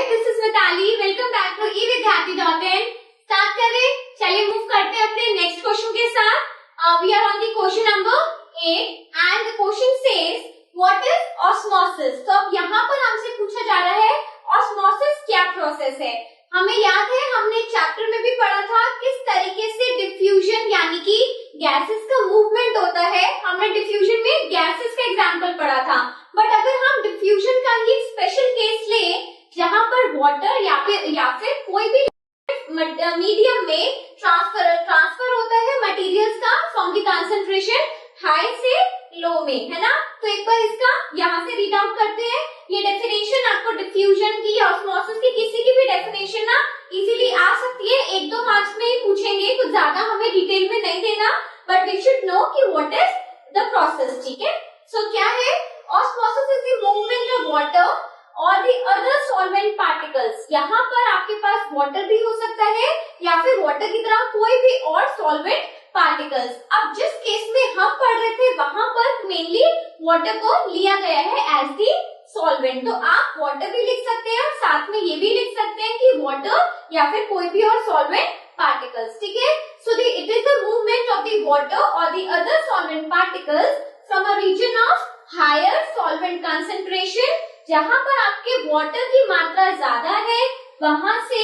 This is Mitali. Welcome back to evidyarthi.in। Start करें, चलिए move करते हैं अपने नेक्स्ट क्वेश्चन के साथ। We are on the question number 8 and the question says what is osmosis. तो अब यहाँ पर हमसे पूछा जा रहा है ऑस्मोसिस क्या प्रोसेस है। हमें याद है हमने चैप्टर में भी पढ़ा था किस तरीके से डिफ्यूजन यानी कि गैसेस का मूवमेंट होता है। हमने डिफ्यूजन में गैसेस का एग्जांपल पढ़ा था, बट अगर हम डिफ्यूजन का ही स्पेशल केस ले जहां पर वाटर या फिर कोई भी मीडियम में ट्रांसफर होता है मटेरियल्स का फ्रॉम द कंसंट्रेशन हाई से लो में, है ना। तो एक बार इसका यहाँ से रीड आउट करते हैं। ये डेफिनेशन आपको डिफ्यूजन की ऑस्मोसिस की किसी की भी डेफिनेशन ना इजीली आ सकती है, 1-2 मार्क्स में ही पूछेंगे, कुछ ज्यादा हमें डिटेल में नहीं देना, बट वी शुड नो कि व्हाट इज द प्रोसेस। ठीक है, सो क्या है osmosis is the movement of water और दी अदर सॉल्वेंट पार्टिकल्स। यहाँ पर आपके पास वाटर भी हो सकता है या फिर वाटर की तरह कोई भी और सॉल्वेंट पार्टिकल्स। अब जिस केस में हम पढ़ रहे थे वहां पर मेनली वाटर को लिया गया है एज दी सॉल्वेंट। तो आप वाटर भी लिख सकते हैं और साथ में ये भी लिख सकते हैं कि वाटर या फिर कोई भी और सॉल्वेंट पार्टिकल्स। ठीक है, so it is the movement of the water और the other solvent particles from a region of higher solvent concentration, जहां पर आपके वाटर की मात्रा ज्यादा है, वहां से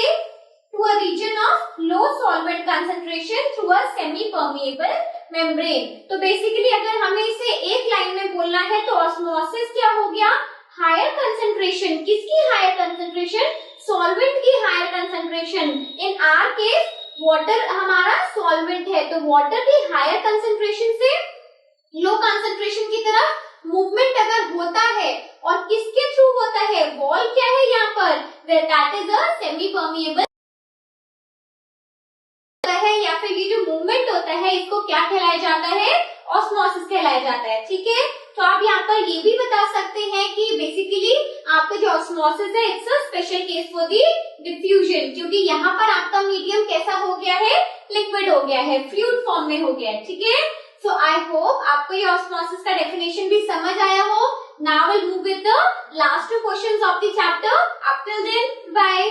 to a region of low solvent concentration through a semi permeable membrane. तो बेसिकली अगर हमें इसे एक लाइन में बोलना है तो ऑस्मोसिस क्या हो गया, हायर कंसंट्रेशन। किसकी हायर कंसंट्रेशन, सॉल्वेंट की higher concentration. In our case water हमारा सॉल्वेंट है, तो वाटर की हायर कंसंट्रेशन से लो कंसंट्रेशन की तरफ मूवमेंट अगर होता है और किसके थ्रू होता है, वॉल क्या है यहाँ पर, that is a semi permeable है, या फिर ये जो मूवमेंट होता है इसको क्या कहलाया जाता है, ऑस्मोसिस कहलाया जाता है। ठीक है, तो आप यहाँ पर ये भी बता सकते हैं कि बेसिकली आपका जो ऑस्मोसिस है it's a special case for the diffusion, क्योंकि यहाँ पर आपका मीडियम कैसा हो गया है, लिक्विड हो गया है, फ्लूइड फॉर्म में हो गया है। ठीक है, सो आई होप आपको ये ऑस्मोसिस का डेफिनेशन भी समझ आया हो। Now will move with the last 2 questions of the chapter. Up till then bye.